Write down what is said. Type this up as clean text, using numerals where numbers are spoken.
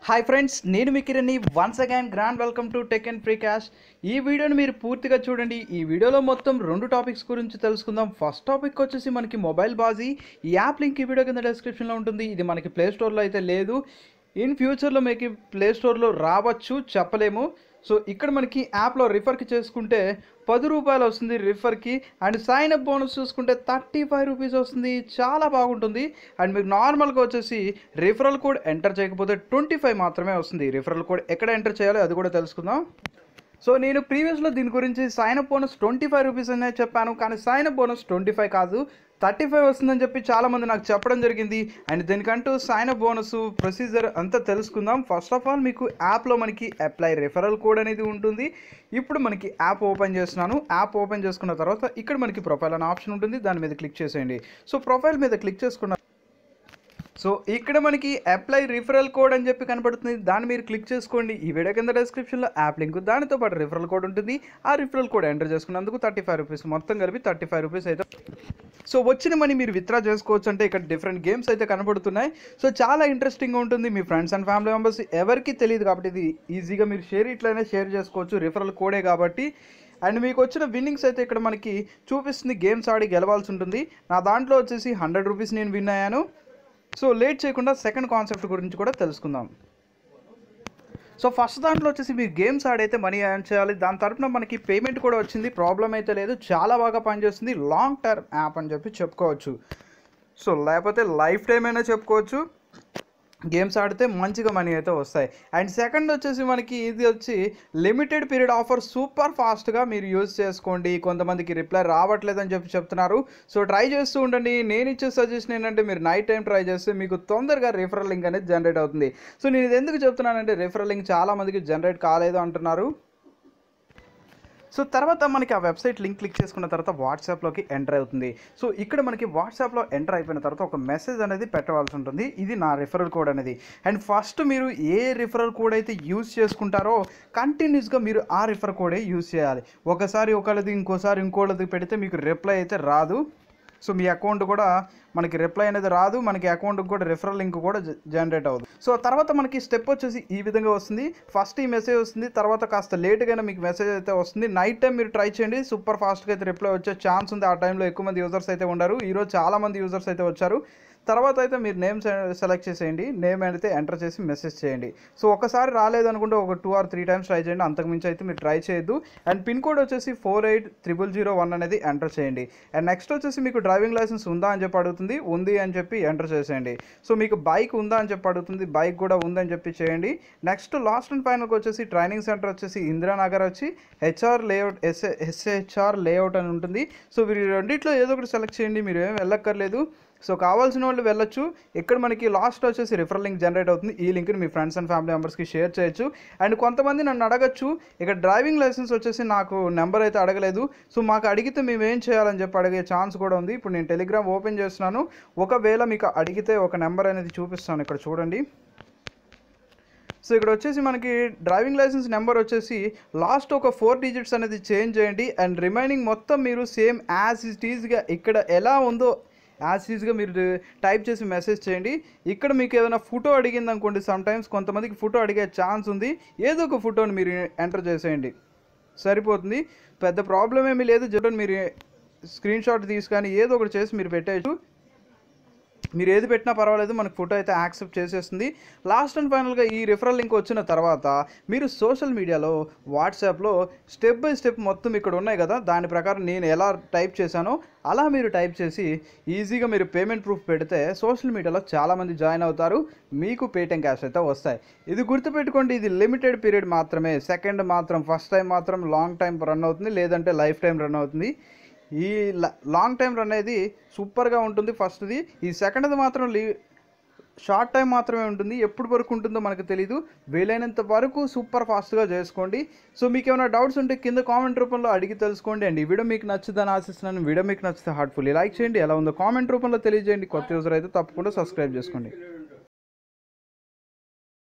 Hi friends, నేను మీ కిరణ్ని. Once again grand welcome to tech and free cash. ఈ వీడియోని మీరు పూర్తిగా చూడండి. ఈ వీడియోలో మొత్తం 2 టాపిక్స్ గురించి తెలుసుకుందాం. ఫస్ట్ టాపిక్ వచ్చేసి మనకి మొబైల్ బాజీ. ఈ యాప్ లింక్ ఈ వీడియో కింద డిస్క్రిప్షన్లో ఉంటుంది. ఇది మనకి ప్లే స్టోర్లో అయితే లేదు. ఇన్ ఫ్యూచర్లో మీకు ప్లే స్టోర్లో రావచ్చు, చెప్పలేము. సో ఇక్కడ మనకి యాప్లో రిఫర్కి చేసుకుంటే 10 రూపాయలు వస్తుంది రిఫర్కి. అండ్ సైన్ అప్ బోనస్ చూసుకుంటే 35 రూపీస్ వస్తుంది. చాలా బాగుంటుంది. అండ్ మీకు నార్మల్గా వచ్చేసి రిఫరల్ కోడ్ ఎంటర్ చేయకపోతే 25 మాత్రమే వస్తుంది. రిఫరల్ కోడ్ ఎక్కడ ఎంటర్ చేయాలో అది కూడా తెలుసుకుందాం. సో నేను ప్రీవియస్లో దీని గురించి సైన్ అప్ బోనస్ 25 రూపీస్ అనే చెప్పాను, కానీ సైన్ అప్ బోనస్ 25 కాదు 35 వస్తుందని చెప్పి చాలామంది నాకు చెప్పడం జరిగింది. అండ్ దీనికంటూ సైన్ అప్ బోనస్ ప్రొసీజర్ అంతా తెలుసుకుందాం. ఫస్ట్ ఆఫ్ ఆల్ మీకు యాప్లో మనకి అప్లై రిఫరల్ కోడ్ అనేది ఉంటుంది. ఇప్పుడు మనకి యాప్ ఓపెన్ చేస్తున్నాను. యాప్ ఓపెన్ చేసుకున్న తర్వాత ఇక్కడ మనకి ప్రొఫైల్ అనే ఆప్షన్ ఉంటుంది, దాని మీద క్లిక్ చేసేయండి. సో ప్రొఫైల్ మీద క్లిక్ చేసుకున్న సో ఇక్కడ మనకి అప్లై రిఫరల్ కోడ్ అని చెప్పి కనపడుతుంది, దాన్ని మీరు క్లిక్ చేసుకోండి. ఈ వీడియో కింద డిస్క్రిప్షన్లో యాప్ లింక్, దానితో పాటు రిఫరల్ కోడ్ ఉంటుంది. ఆ రిఫరల్ కోడ్ ఎంటర్ చేసుకున్నందుకు 35 రూపీస్, మొత్తం కలిపి 35 రూపీస్ అయితే. సో వచ్చిన మనీ మీరు విత్డ్రా చేసుకోవచ్చు. అంటే ఇక్కడ డిఫరెంట్ గేమ్స్ అయితే కనపడుతున్నాయి. సో చాలా ఇంట్రెస్టింగ్గా ఉంటుంది. మీ ఫ్రెండ్స్ అండ్ ఫ్యామిలీ మెంబర్స్ ఎవరికి తెలియదు కాబట్టి ఇది ఈజీగా మీరు ఇట్లనే షేర్ చేసుకోవచ్చు. రిఫరల్ కోడే కాబట్టి. అండ్ మీకు వచ్చిన విన్నింగ్స్ అయితే ఇక్కడ మనకి చూపిస్తుంది. గేమ్స్ ఆడి గెలవాల్సి ఉంటుంది. నా దాంట్లో వచ్చేసి 100 రూపీస్ నేను విన్ అయ్యాను. సో లేట్ చేయకుండా సెకండ్ కాన్సెప్ట్ గురించి కూడా తెలుసుకుందాం. సో ఫస్ట్ దాంట్లో వచ్చేసి మీరు గేమ్స్ ఆడైతే మనీ ఎర్న్ చేయాలి. దాని తరపున మనకి పేమెంట్ కూడా వచ్చింది. ప్రాబ్లం అయితే లేదు, చాలా బాగా పనిచేస్తుంది. లాంగ్ టర్మ్ యాప్ అని చెప్పి చెప్పుకోవచ్చు. సో లేకపోతే లైఫ్ టైం అయినా చెప్పుకోవచ్చు. గేమ్స్ ఆడితే మంచిగా మనీ అయితే వస్తాయి. అండ్ సెకండ్ వచ్చేసి మనకి ఇది వచ్చి లిమిటెడ్ పీరియడ్ ఆఫర్. సూపర్ ఫాస్ట్గా మీరు యూజ్ చేసుకోండి. కొంతమందికి రిప్లై రావట్లేదని చెప్పి చెప్తున్నారు. సో ట్రై చేస్తూ ఉండండి. నేను ఇచ్చే సజెషన్ ఏంటంటే మీరు నైట్ టైం ట్రై చేస్తే మీకు తొందరగా రిఫరల్ లింక్ అనేది జనరేట్ అవుతుంది. సో నేను ఇది ఎందుకు చెప్తున్నానంటే రిఫరల్ లింక్ చాలామందికి జనరేట్ కాలేదు అంటున్నారు. సో తర్వాత మనకి ఆ వెబ్సైట్ లింక్ క్లిక్ చేసుకున్న తర్వాత వాట్సాప్లోకి ఎంటర్ అవుతుంది. సో ఇక్కడ మనకి వాట్సాప్లో ఎంటర్ అయిపోయిన తర్వాత ఒక మెసేజ్ అనేది పెట్టవలసి ఉంటుంది. ఇది నా రిఫరల్ కోడ్ అనేది. అండ్ ఫస్ట్ మీరు ఏ రిఫరల్ కోడ్ అయితే యూజ్ చేసుకుంటారో కంటిన్యూస్గా మీరు ఆ రిఫర్ కోడే యూజ్ చేయాలి. ఒకసారి ఒకళ్ళది ఇంకోసారి ఇంకోళ్ళది పెడితే మీకు రిప్లై అయితే రాదు. సో మీ అకౌంట్ కూడా మనకి రిప్లై అనేది రాదు. మనకి అకౌంట్కి కూడా రిఫరల్ లింక్ కూడా జనరేట్ అవ్వదు. సో తర్వాత మనకి స్టెప్ వచ్చేసి ఈ విధంగా వస్తుంది. ఫస్ట్ ఈ మెసేజ్ వస్తుంది, తర్వాత కాస్త లేట్గా మీకు మెసేజ్ అయితే వస్తుంది. నైట్ టైం మీరు ట్రై చేయండి. సూపర్ ఫాస్ట్గా అయితే రిప్లై వచ్చే ఛాన్స్ ఉంది. ఆ టైంలో ఎక్కువ మంది యూజర్స్ అయితే ఉండరు. ఈరోజు చాలామంది యూజర్స్ అయితే వచ్చారు. తర్వాత అయితే మీరు నేమ్ సెలెక్ట్ చేసేయండి. నేమ్ అయితే ఎంటర్ చేసి మెసేజ్ చేయండి. సో ఒకసారి రాలేదనుకుంటే ఒక 2 or 3 టైమ్స్ ట్రై చేయండి. అంతకుమించి అయితే మీరు ట్రై చేయొద్దు. అండ్ పిన్ కోడ్ వచ్చేసి 480001 అనేది ఎంటర్ చేయండి. అండ్ నెక్స్ట్ వచ్చేసి మీకు డ్రైవింగ్ లైసెన్స్ ఉందా అని చెప్పి అడుగుతుంది. ఉంది అని చెప్పి ఎంటర్ చేసేయండి. సో మీకు బైక్ ఉందా అని చెప్పి అడుగుతుంది. బైక్ కూడా ఉందని చెప్పి చేయండి. నెక్స్ట్ లాస్ట్ అండ్ ఫైనల్కి వచ్చేసి ట్రైనింగ్ సెంటర్ వచ్చేసి ఇందిరానగర్ వచ్చి హెచ్ఆర్ లేఅవుట్ ఎస్హెచ్ఆర్ లేఅవుట్ అని ఉంటుంది. సో మీరు రెండిట్లో ఏదో ఒకటి సెలెక్ట్ చేయండి. మీరు ఏం వెళ్ళక్కర్లేదు. సో కావాల్సిన వాళ్ళు వెళ్ళొచ్చు. ఇక్కడ మనకి లాస్ట్ వచ్చేసి రిఫరల్ లింక్ జనరేట్ అవుతుంది. ఈ లింక్ని మీ ఫ్రెండ్స్ అండ్ ఫ్యామిలీ మెంబర్స్కి షేర్ చేయొచ్చు. అండ్ కొంతమంది నన్ను అడగచ్చు, ఇక్కడ డ్రైవింగ్ లైసెన్స్ వచ్చేసి నాకు నెంబర్ అయితే అడగలేదు. సో మాకు అడిగితే మేము ఏం చేయాలని చెప్పి అడిగే ఛాన్స్ కూడా ఉంది. ఇప్పుడు నేను టెలిగ్రామ్ ఓపెన్ చేస్తున్నాను. ఒకవేళ మీకు అడిగితే ఒక నెంబర్ అనేది చూపిస్తాను. ఇక్కడ చూడండి. సో ఇక్కడ వచ్చేసి మనకి డ్రైవింగ్ లైసెన్స్ నెంబర్ వచ్చేసి లాస్ట్ ఒక 4 డిజిట్స్ అనేది చేంజ్ చేయండి. అండ్ రిమైనింగ్ మొత్తం మీరు సేమ్ యాజ్ ఇట్ ఈజ్గా ఇక్కడ ఎలా ఉందో యాజ్ ఈజ్గా మీరు టైప్ చేసి మెసేజ్ చేయండి. ఇక్కడ మీకు ఏదైనా ఫోటో అడిగింది అనుకోండి, సమ్టైమ్స్ కొంతమందికి ఫోటో అడిగే ఛాన్స్ ఉంది. ఏదో ఒక ఫోటోని మీరు ఎంటర్ చేసేయండి, సరిపోతుంది. పెద్ద ప్రాబ్లం ఏమీ లేదు. జస్ట్ మీరు స్క్రీన్ షాట్ తీసుకొని ఏదో ఒకటి చేసి మీరు పెట్టేయచ్చు. మీరు ఏది పెట్టినా పర్వాలేదు, మనకు ఫోటో అయితే యాక్సెప్ట్ చేసేస్తుంది. లాస్ట్ అండ్ ఫైనల్గా ఈ రిఫరల్ లింక్ వచ్చిన తర్వాత మీరు సోషల్ మీడియాలో వాట్సాప్లో స్టెప్ బై స్టెప్ మొత్తం ఇక్కడ ఉన్నాయి కదా, దాని ప్రకారం నేను ఎలా టైప్ చేశానో అలా మీరు టైప్ చేసి ఈజీగా మీరు పేమెంట్ ప్రూఫ్ పెడితే సోషల్ మీడియాలో చాలామంది జాయిన్ అవుతారు. మీకు పేటిఎం క్యాష్ అయితే వస్తాయి. ఇది గుర్తుపెట్టుకోండి, ఇది లిమిటెడ్ పీరియడ్ మాత్రమే. సెకండ్ మాత్రం, ఫస్ట్ టైం మాత్రం లాంగ్ టైం రన్ అవుతుంది, లేదంటే లైఫ్ టైం రన్ అవుతుంది. ఈ లాంగ్ టైం రన్ అనేది సూపర్గా ఉంటుంది ఫస్ట్ది. ఈ సెకండ్ది మాత్రం షార్ట్ టైం మాత్రమే ఉంటుంది. ఎప్పటి వరకు ఉంటుందో మనకు తెలీదు. వీలైనంత వరకు సూపర్ ఫాస్ట్గా చేసుకోండి. సో మీకు ఏమైనా డౌట్స్ ఉంటే కింద కామెంట్ రూపంలో అడిగి తెలుసుకోండి. అండ్ ఈ వీడియో మీకు నచ్చుదని ఆశిస్తున్నాను. వీడియో మీకు నచ్చితే హార్ట్ఫుల్లీ లైక్ చేయండి. ఎలా ఉందో కామెంట్ రూపంలో తెలియజేయండి. కొత్త యూజర్ అయితే తప్పకుండా సబ్స్క్రైబ్ చేసుకోండి.